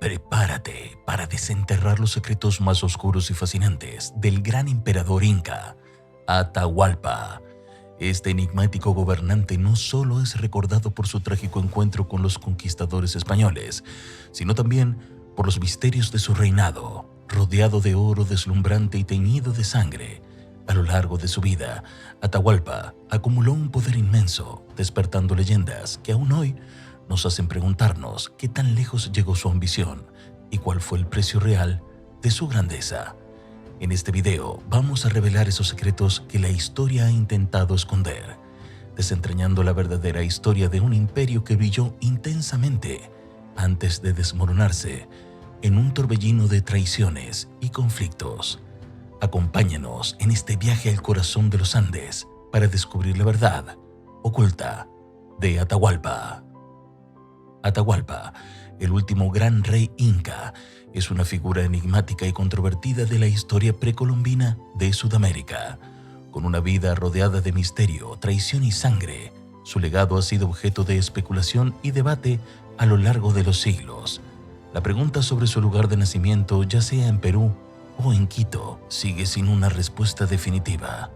Prepárate para desenterrar los secretos más oscuros y fascinantes del gran emperador inca, Atahualpa. Este enigmático gobernante no solo es recordado por su trágico encuentro con los conquistadores españoles, sino también por los misterios de su reinado, rodeado de oro deslumbrante y teñido de sangre. A lo largo de su vida, Atahualpa acumuló un poder inmenso, despertando leyendas que aún hoy nos hacen preguntarnos qué tan lejos llegó su ambición y cuál fue el precio real de su grandeza. En este video vamos a revelar esos secretos que la historia ha intentado esconder, desentrañando la verdadera historia de un imperio que brilló intensamente antes de desmoronarse en un torbellino de traiciones y conflictos. Acompáñanos en este viaje al corazón de los Andes para descubrir la verdad oculta de Atahualpa. Atahualpa, el último gran rey inca, es una figura enigmática y controvertida de la historia precolombina de Sudamérica. Con una vida rodeada de misterio, traición y sangre, su legado ha sido objeto de especulación y debate a lo largo de los siglos. La pregunta sobre su lugar de nacimiento, ya sea en Perú o en Quito, sigue sin una respuesta definitiva.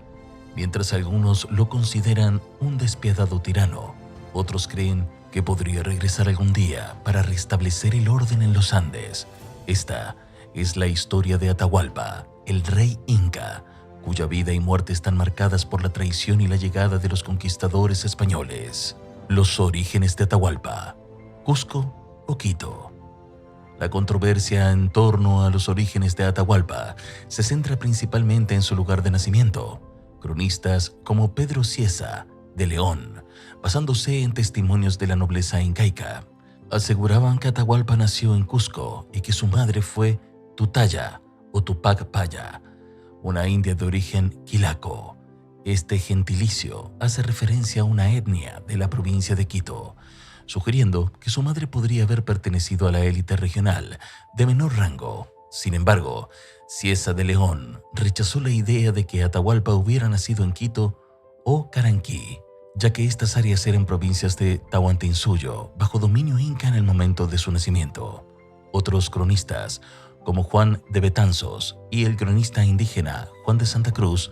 Mientras algunos lo consideran un despiadado tirano, otros creen que podría regresar algún día para restablecer el orden en los Andes. Esta es la historia de Atahualpa, el rey inca, cuya vida y muerte están marcadas por la traición y la llegada de los conquistadores españoles. Los orígenes de Atahualpa, Cusco o Quito. La controversia en torno a los orígenes de Atahualpa se centra principalmente en su lugar de nacimiento. Cronistas como Pedro Cieza de León, basándose en testimonios de la nobleza incaica, aseguraban que Atahualpa nació en Cusco y que su madre fue Tutaya o Tupac Paya, una india de origen quilaco. Este gentilicio hace referencia a una etnia de la provincia de Quito, sugiriendo que su madre podría haber pertenecido a la élite regional de menor rango. Sin embargo, Cieza de León rechazó la idea de que Atahualpa hubiera nacido en Quito o Caranquí, ya que estas áreas eran provincias de Tahuantinsuyo, bajo dominio inca en el momento de su nacimiento. Otros cronistas, como Juan de Betanzos y el cronista indígena Juan de Santa Cruz,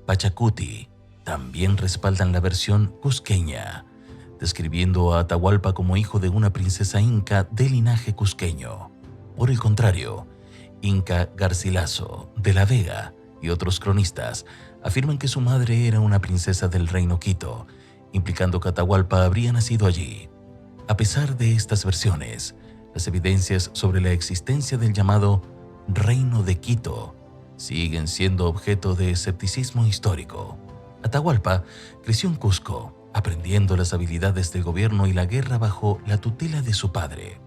Pachacuti, también respaldan la versión cusqueña, describiendo a Atahualpa como hijo de una princesa inca de linaje cusqueño. Por el contrario, Inca Garcilaso de la Vega y otros cronistas afirman que su madre era una princesa del reino Quito, implicando que Atahualpa habría nacido allí. A pesar de estas versiones, las evidencias sobre la existencia del llamado Reino de Quito siguen siendo objeto de escepticismo histórico. Atahualpa creció en Cusco, aprendiendo las habilidades del gobierno y la guerra bajo la tutela de su padre,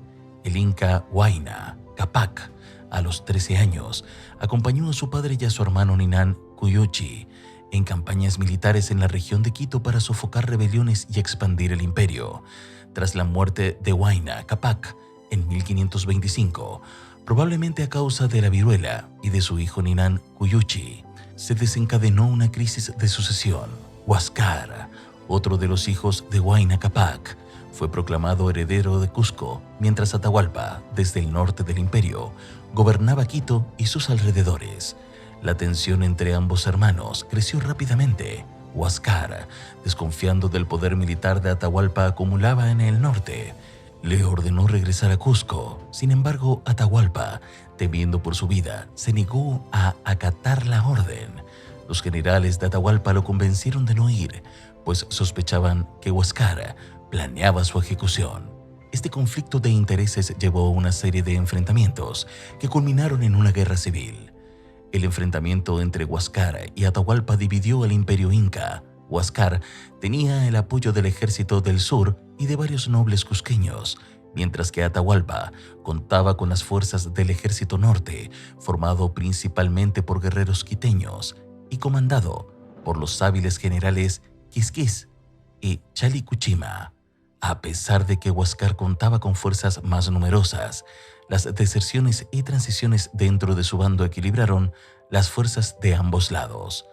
el inca Huayna Capac. A los 13 años, acompañó a su padre y a su hermano Ninan Cuyuchi en campañas militares en la región de Quito para sofocar rebeliones y expandir el imperio. Tras la muerte de Huayna Capac en 1525, probablemente a causa de la viruela y de su hijo Ninan Cuyuchi, se desencadenó una crisis de sucesión. Huáscar, otro de los hijos de Huayna Capac, fue proclamado heredero de Cusco, mientras Atahualpa, desde el norte del imperio, gobernaba Quito y sus alrededores. La tensión entre ambos hermanos creció rápidamente. Huáscar, desconfiando del poder militar de Atahualpa acumulaba en el norte, le ordenó regresar a Cusco. Sin embargo, Atahualpa, temiendo por su vida, se negó a acatar la orden. Los generales de Atahualpa lo convencieron de no ir, pues sospechaban que Huáscar planeaba su ejecución. Este conflicto de intereses llevó a una serie de enfrentamientos que culminaron en una guerra civil. El enfrentamiento entre Huáscar y Atahualpa dividió al imperio inca. Huáscar tenía el apoyo del ejército del sur y de varios nobles cusqueños, mientras que Atahualpa contaba con las fuerzas del ejército norte, formado principalmente por guerreros quiteños y comandado por los hábiles generales Quisquis y Chalicuchima. A pesar de que Huáscar contaba con fuerzas más numerosas, las deserciones y transiciones dentro de su bando equilibraron las fuerzas de ambos lados.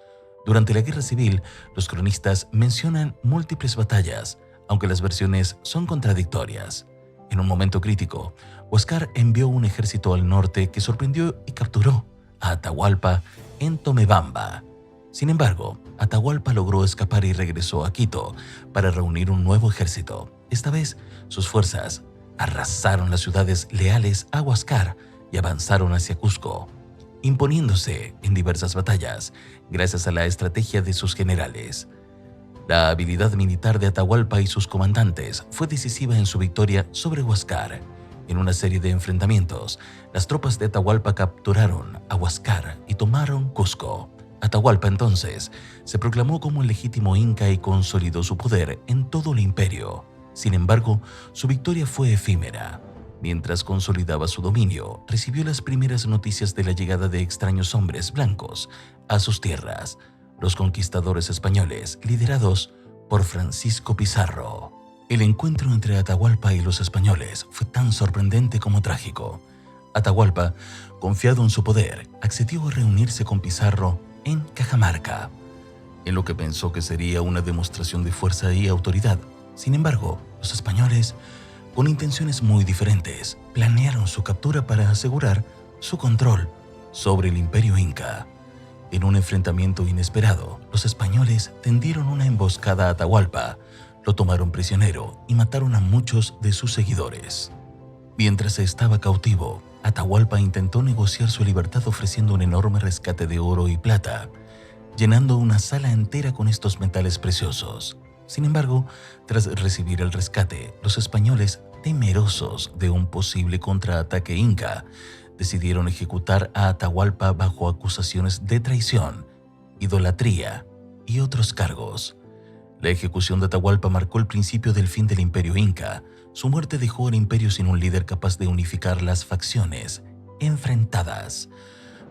Durante la Guerra Civil, los cronistas mencionan múltiples batallas, aunque las versiones son contradictorias. En un momento crítico, Huáscar envió un ejército al norte que sorprendió y capturó a Atahualpa en Tomebamba. Sin embargo, Atahualpa logró escapar y regresó a Quito para reunir un nuevo ejército. Esta vez, sus fuerzas arrasaron las ciudades leales a Huáscar y avanzaron hacia Cusco, imponiéndose en diversas batallas gracias a la estrategia de sus generales. La habilidad militar de Atahualpa y sus comandantes fue decisiva en su victoria sobre Huáscar. En una serie de enfrentamientos, las tropas de Atahualpa capturaron a Huáscar y tomaron Cusco. Atahualpa entonces se proclamó como el legítimo inca y consolidó su poder en todo el imperio. Sin embargo, su victoria fue efímera. Mientras consolidaba su dominio, recibió las primeras noticias de la llegada de extraños hombres blancos a sus tierras, los conquistadores españoles, liderados por Francisco Pizarro. El encuentro entre Atahualpa y los españoles fue tan sorprendente como trágico. Atahualpa, confiado en su poder, accedió a reunirse con Pizarro en Cajamarca, en lo que pensó que sería una demostración de fuerza y autoridad. Sin embargo, los españoles, con intenciones muy diferentes, planearon su captura para asegurar su control sobre el imperio inca. En un enfrentamiento inesperado, los españoles tendieron una emboscada a Atahualpa, lo tomaron prisionero y mataron a muchos de sus seguidores. Mientras estaba cautivo, Atahualpa intentó negociar su libertad ofreciendo un enorme rescate de oro y plata, llenando una sala entera con estos metales preciosos. Sin embargo, tras recibir el rescate, los españoles, temerosos de un posible contraataque inca, decidieron ejecutar a Atahualpa bajo acusaciones de traición, idolatría y otros cargos. La ejecución de Atahualpa marcó el principio del fin del imperio inca. Su muerte dejó al imperio sin un líder capaz de unificar las facciones enfrentadas,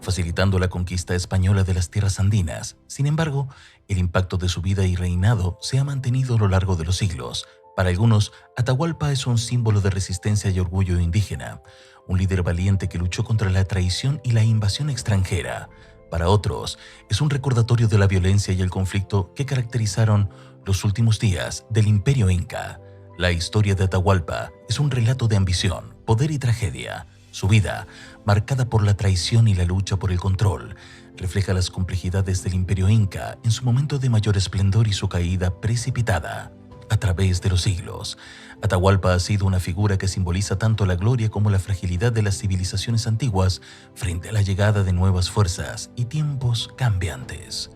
facilitando la conquista española de las tierras andinas. Sin embargo, el impacto de su vida y reinado se ha mantenido a lo largo de los siglos. Para algunos, Atahualpa es un símbolo de resistencia y orgullo indígena, un líder valiente que luchó contra la traición y la invasión extranjera. Para otros, es un recordatorio de la violencia y el conflicto que caracterizaron los últimos días del imperio inca. La historia de Atahualpa es un relato de ambición, poder y tragedia. Su vida, marcada por la traición y la lucha por el control, refleja las complejidades del imperio inca en su momento de mayor esplendor y su caída precipitada. A través de los siglos, Atahualpa ha sido una figura que simboliza tanto la gloria como la fragilidad de las civilizaciones antiguas frente a la llegada de nuevas fuerzas y tiempos cambiantes.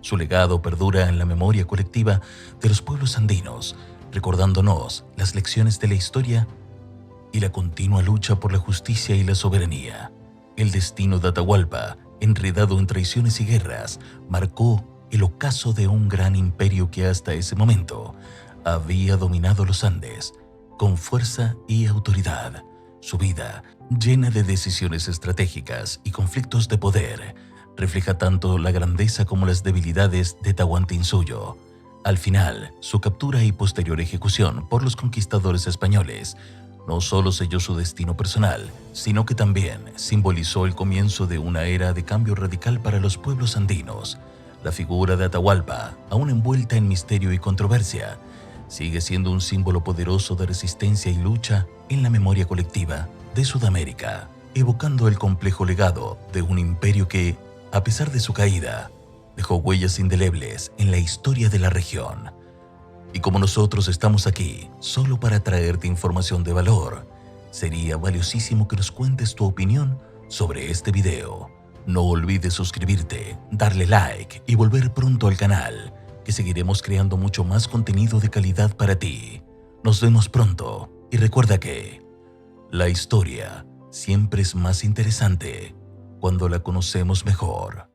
Su legado perdura en la memoria colectiva de los pueblos andinos, recordándonos las lecciones de la historia y la continua lucha por la justicia y la soberanía. El destino de Atahualpa, enredado en traiciones y guerras, marcó el ocaso de un gran imperio que hasta ese momento había dominado los Andes con fuerza y autoridad. Su vida, llena de decisiones estratégicas y conflictos de poder, refleja tanto la grandeza como las debilidades de Tahuantinsuyo. Al final, su captura y posterior ejecución por los conquistadores españoles no solo selló su destino personal, sino que también simbolizó el comienzo de una era de cambio radical para los pueblos andinos. La figura de Atahualpa, aún envuelta en misterio y controversia, sigue siendo un símbolo poderoso de resistencia y lucha en la memoria colectiva de Sudamérica, evocando el complejo legado de un imperio que, a pesar de su caída, dejó huellas indelebles en la historia de la región. Y como nosotros estamos aquí solo para traerte información de valor, sería valiosísimo que nos cuentes tu opinión sobre este video. No olvides suscribirte, darle like y volver pronto al canal, que seguiremos creando mucho más contenido de calidad para ti. Nos vemos pronto y recuerda que la historia siempre es más interesante cuando la conocemos mejor.